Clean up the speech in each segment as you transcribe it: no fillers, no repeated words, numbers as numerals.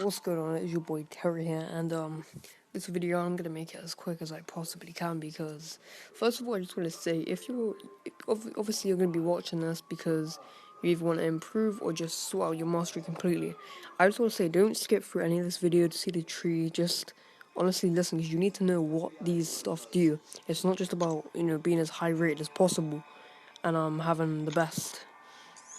What's going on? It's your boy Terry here, and this video I'm gonna make it as quick as I possibly can because, first of all, I just want to say obviously you're gonna be watching this because you either want to improve or just sort out your mastery completely. I just want to say don't skip through any of this video to see the tree. Just honestly listen because you need to know what these stuff do. It's not just about being as high rated as possible and having the best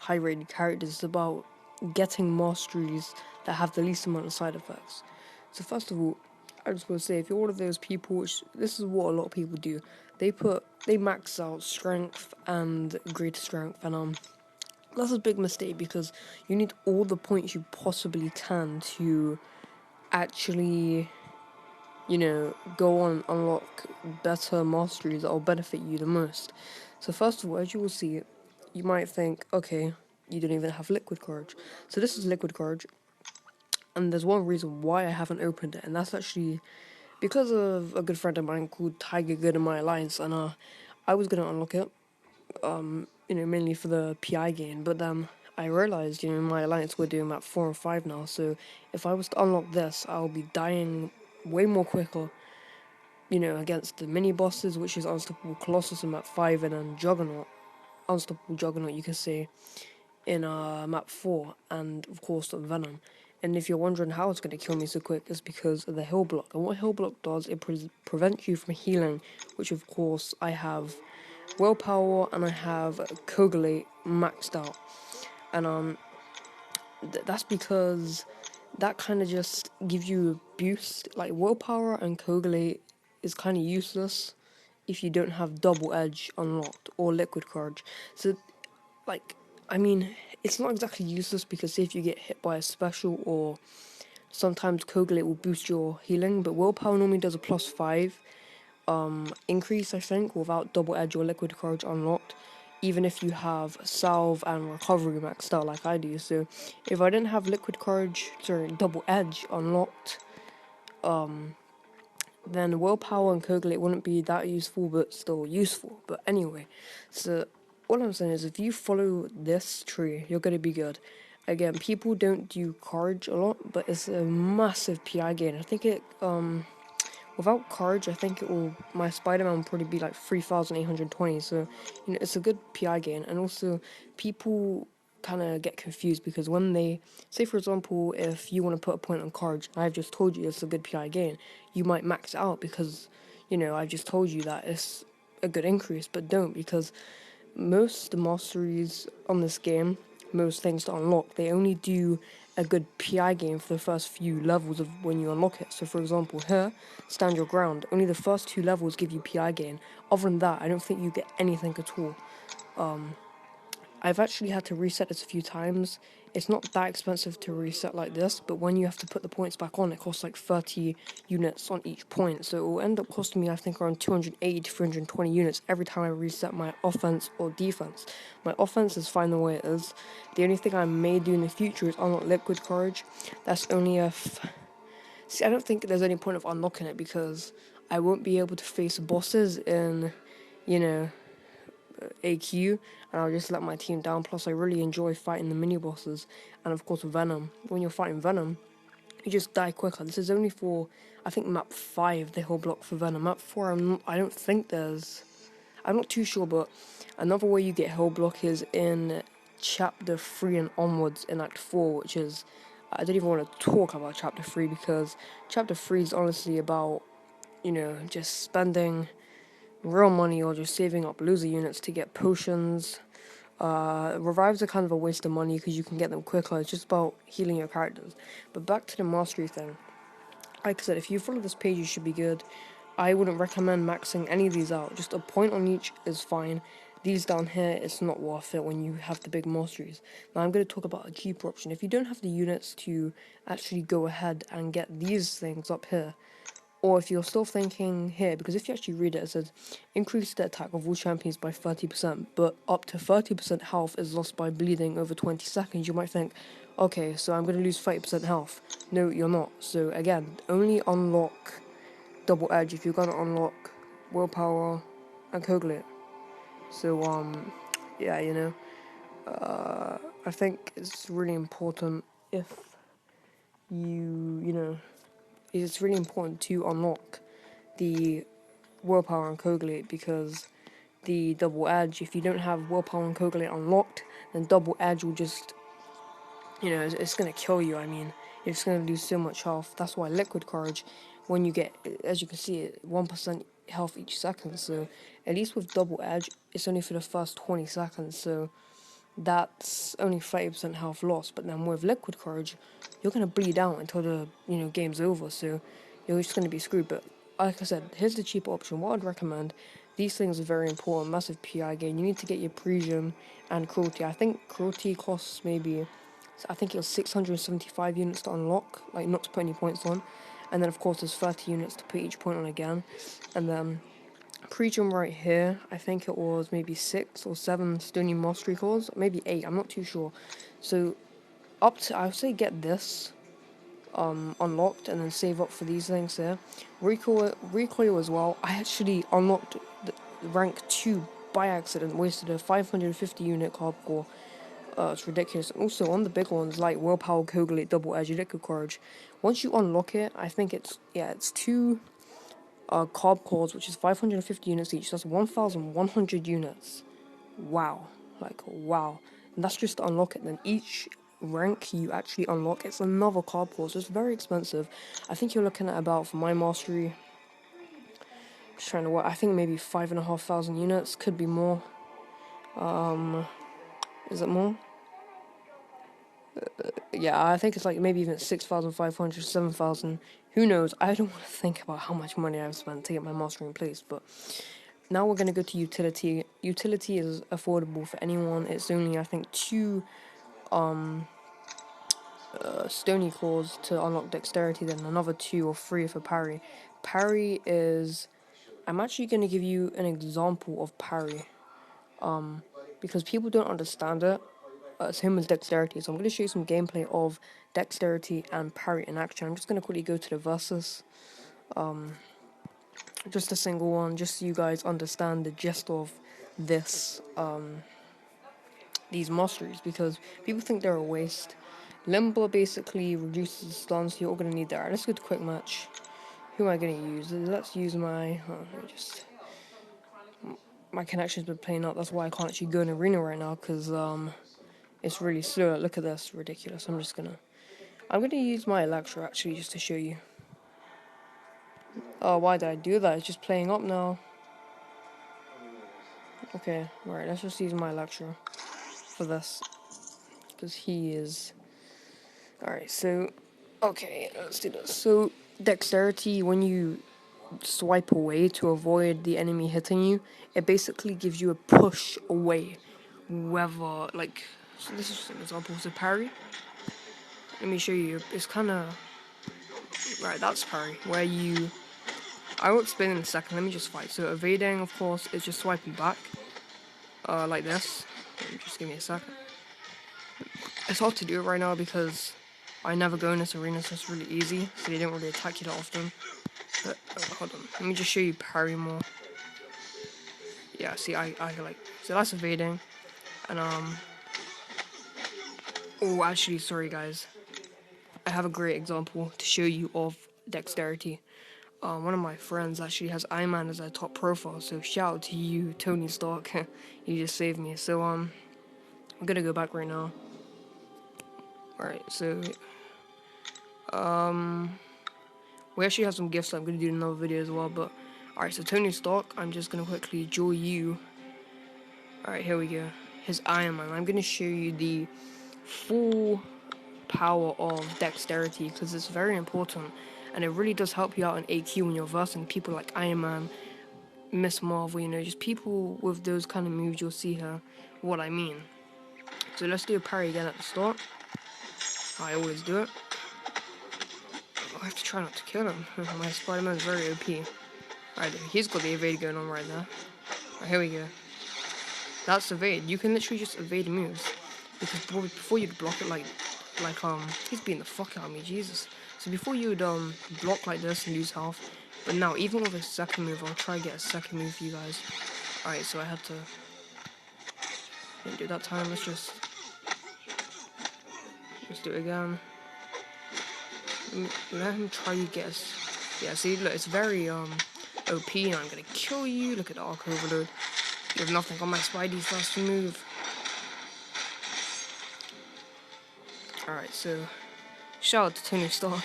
high rated characters. It's about getting masteries that have the least amount of side effects. So first of all, I just want to say if you're one of those people, which this is what a lot of people do, they max out strength and greater strength, and that's a big mistake because you need all the points you possibly can to actually go on unlock better masteries that will benefit you the most. So first of all, as you will see, you might think, okay, you don't even have liquid courage. So this is liquid courage, and there's one reason why I haven't opened it, and that's actually because of a good friend of mine called Tiger Good in my alliance, and I was gonna unlock it, mainly for the PI gain, but I realized, in my alliance we're doing map 4 and 5 now, so if I was to unlock this, I'll be dying way more quicker, against the mini bosses, which is Unstoppable Colossus in map 5, and then Juggernaut, Unstoppable Juggernaut, you could say, in map 4, and of course Venom. And if you're wondering how it's going to kill me so quick, it's because of the heal block. And what heal block does, it prevents you from healing, which of course I have willpower and I have Coagulate maxed out. And that's because that kind of just gives you a boost. Like willpower and Coagulate is kind of useless if you don't have double edge unlocked or liquid courage. So like, I mean, it's not exactly useless because say if you get hit by a special or sometimes Coagulate will boost your healing, but willpower normally does a +5 increase, I think, without double edge or liquid courage unlocked, even if you have salve and recovery maxed out like I do. So if I didn't have double edge unlocked, then willpower and Coagulate wouldn't be that useful, but still useful. But anyway, so all I'm saying is if you follow this tree, you're gonna be good. Again, people don't do courage a lot, but it's a massive PI gain. I think without courage, I think my Spider-Man will probably be like 3,820. So it's a good PI gain, and also people kind of get confused because when they say, for example, if you want to put a point on courage, I've just told you it's a good PI gain, you might max it out because I've just told you that it's a good increase, but don't, because most masteries on this game, most things to unlock, they only do a good PI gain for the first few levels of when you unlock it. So for example here, Stand Your Ground, only the first 2 levels give you PI gain. Other than that, I don't think you get anything at all. I've actually had to reset this a few times. It's not that expensive to reset like this, but when you have to put the points back on, it costs like 30 units on each point. So it will end up costing me, I think, around 280 to 320 units every time I reset my offense or defense. My offense is fine the way it is. The only thing I may do in the future is unlock Liquid Courage. That's only if... See, I don't think there's any point of unlocking it because I won't be able to face bosses in, AQ, and I'll just let my team down. Plus, I really enjoy fighting the mini bosses, and of course, Venom. When you're fighting Venom, you just die quicker. This is only for, I think, map 5, the whole block for Venom. Map 4, I don't think there's. I'm not too sure, but another way you get Hell Block is in Chapter 3 and onwards in Act 4, which is. I don't even want to talk about Chapter 3 because Chapter 3 is honestly about, just spending real money or just saving up loser units to get potions. Revives are kind of a waste of money because you can get them quicker. It's just about healing your characters. But back to the mastery thing. Like I said, if you follow this page, you should be good. I wouldn't recommend maxing any of these out. Just a point on each is fine. These down here, it's not worth it when you have the big masteries. Now I'm going to talk about a cheaper option. If you don't have the units to actually go ahead and get these things up here, or if you're still thinking here, because if you actually read it, it says increase the attack of all champions by 30%, but up to 30% health is lost by bleeding over 20 seconds. You might think, okay, so I'm going to lose 30% health. No, you're not. So again, only unlock double edge if you're going to unlock willpower and Coagulate. So, yeah, I think it's really important if you know, it's really important to unlock the willpower and Kogli, because the double edge, if you don't have willpower and Kogli unlocked, then double edge will just, it's gonna kill you. I mean, you're just gonna lose so much health. That's why liquid courage, when you get, as you can see, 1% health each second. So at least with double edge, it's only for the first 20 seconds. So that's only 30% health loss. But then with liquid courage, you're gonna bleed out until the game's over. So you're just gonna be screwed. But like I said, here's the cheaper option. What I'd recommend. These things are very important. Massive PI gain. You need to get your Presium and Cruelty. I think Cruelty costs maybe, I think it was 675 units to unlock, like not to put any points on. And then of course there's 30 units to put each point on again. And then Prejum right here, I think it was maybe 6 or 7 Stony Mastery cores, maybe 8, I'm not too sure. So up to, I would say get this unlocked and then save up for these things here. Recoil as well. I actually unlocked the rank 2 by accident, wasted a 550 unit carb core. It's ridiculous. Also, on the big ones like Willpower, Kogli, Double Edge, Liquid Courage, once you unlock it, I think it's 2 carb cores, which is 550 units each. That's 1,100 units. Wow. Like, wow. And that's just to unlock it. Then each rank you actually unlock, it's another carb core, so it's very expensive. I think you're looking at about, for my mastery, just trying to work, I think maybe 5,500 units, could be more. Is it more? Yeah, I think it's like maybe even 6,500, 7,000. Who knows? I don't want to think about how much money I've spent to get my mastery in place. But now we're going to go to utility. Utility is affordable for anyone. It's only, I think, 2 stony cores to unlock dexterity, then another 2 or 3 for parry. Parry is, I'm actually going to give you an example of parry, because people don't understand it. Same as dexterity, so I'm going to show you some gameplay of dexterity and parry in action. I'm just going to quickly go to the versus, just a single one, just so you guys understand the gist of this, these masteries, because people think they're a waste. Limber basically reduces the stun, so you're all going to need that. Alright, let's go to quick match. Who am I going to use? Let's use my, my connection's been playing up, that's why I can't actually go in arena right now, because, it's really slow. Look at this, ridiculous. I'm gonna use my Electro actually just to show you. Oh, why did I do that? It's just playing up now. Okay, right, let's just use my Electro for this, because he is... Alright, so, okay, let's do this. So, dexterity, when you swipe away to avoid the enemy hitting you, it basically gives you a push away, whether, like, so this is an example, so parry. Let me show you, it's kind of... Right, that's parry, where you... I will explain in a second, let me just fight. So evading, of course, is just swiping back, like this. Just give me a second. It's hard to do it right now because I never go in this arena, so it's really easy, so they don't really attack you that often. But, hold on, let me just show you parry more. Yeah, see, I like, so that's evading, and oh, actually, sorry guys. I have a great example to show you of dexterity. One of my friends actually has Iron Man as their top profile, so shout out to you, Tony Stark. You just saved me. So I'm gonna go back right now. Alright, so we actually have some gifts that I'm gonna do in another video as well, but alright, so Tony Stark, I'm just gonna quickly draw you. Alright, here we go. His Iron Man. I'm gonna show you the full power of dexterity because it's very important, and it really does help you out in AQ when you're versing people like Iron Man, Miss Marvel, just people with those kind of moves. You'll see her what I mean. So let's do a parry again at the start. I always do it. I have to try not to kill him. My Spider-Man is very OP. Alright, he's got the evade going on right now. Alright, here we go. That's evade. You can literally just evade moves, because before you'd block it like he's beating the fuck out of me, Jesus. So before you would block like this and lose health, but now even with a second move, I'll try to get a second move for you guys. Alright, so I had to, didn't do it that time. Let's do it again. Let him try you guess. Yeah, see, look, it's very OP, and I'm gonna kill you. Look at the arc overload. You have nothing on my Spidey fast move. Alright, so shout out to Tony Stark.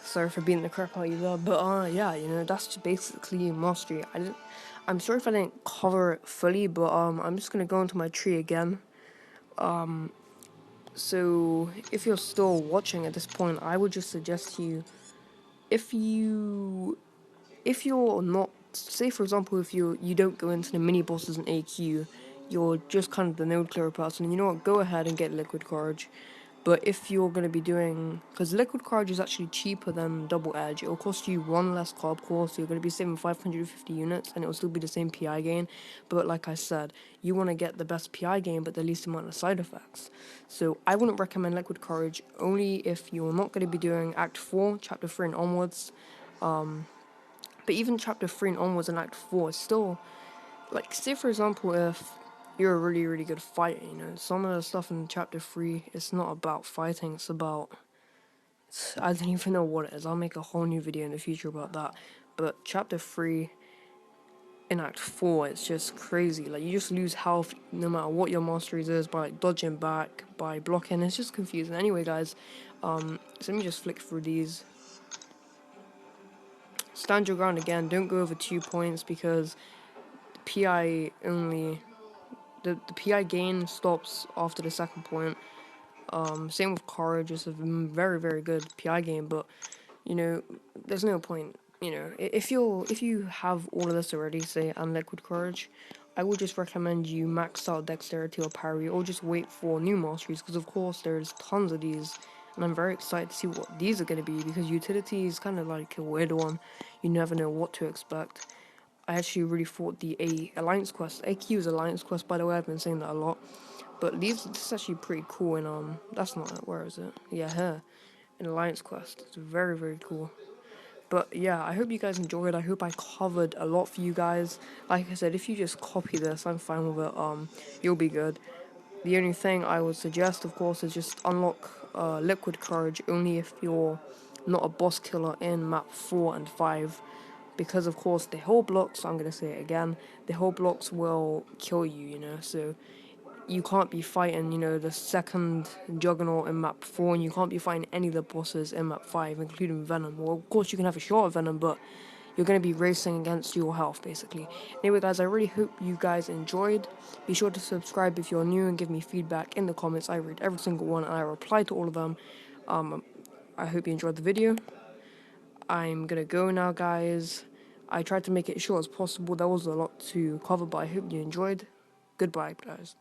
Sorry for beating the crap out of you there, but yeah, you know, that's just basically mastery. I'm sorry if I didn't cover it fully, but I'm just gonna go into my tree again. So if you're still watching at this point, I would just suggest to you, if you're not, say for example, if you don't go into the mini bosses in AQ, you're just kind of the node clearer person, you know what, go ahead and get Liquid Courage. But if you're going to be doing, because Liquid Courage is actually cheaper than Double Edge, it'll cost you one less carb core, so you're going to be saving 550 units, and it'll still be the same PI gain. But like I said, you want to get the best PI gain, but the least amount of side effects. So I wouldn't recommend Liquid Courage, only if you're not going to be doing Act 4, Chapter 3 and onwards. But even Chapter 3 and onwards and Act 4 is still, like, say for example, if you're a really, really good fighter, you know, some of the stuff in Chapter 3, it's not about fighting, it's about, I don't even know what it is. I'll make a whole new video in the future about that. But Chapter 3 in Act 4, it's just crazy. Like, you just lose health no matter what your masteries is by, like, dodging back, by blocking. It's just confusing. Anyway, guys, so let me just flick through these. Stand your ground again. Don't go over 2 points because PI only, the PI gain stops after the second point. Same with Courage, it's a very, very good PI game, but, you know, there's no point, you know, if you have all of this already, say, and Liquid Courage, I would just recommend you max out Dexterity or Parry, or just wait for new masteries, because of course there's tons of these, and I'm very excited to see what these are going to be, because Utility is kind of like a weird one, you never know what to expect. I actually really thought the Alliance Quest, AQ is Alliance Quest, by the way, I've been saying that a lot, but this is actually pretty cool, and that's not it, where is it? Yeah, here, in Alliance Quest, it's very, very cool. But yeah, I hope you guys enjoyed, I hope I covered a lot for you guys. Like I said, if you just copy this, I'm fine with it, you'll be good. The only thing I would suggest, of course, is just unlock Liquid Courage only if you're not a boss killer in map 4 and 5. Because, of course, the whole blocks, I'm going to say it again, the whole blocks will kill you, you know, so you can't be fighting, you know, the second Juggernaut in map 4, and you can't be fighting any of the bosses in map 5, including Venom. Well, of course, you can have a shot of Venom, but you're going to be racing against your health, basically. Anyway, guys, I really hope you guys enjoyed. Be sure to subscribe if you're new and give me feedback in the comments. I read every single one, and I reply to all of them. I hope you enjoyed the video. I'm going to go now, guys. I tried to make it as short as possible. There was a lot to cover, but I hope you enjoyed. Goodbye, guys.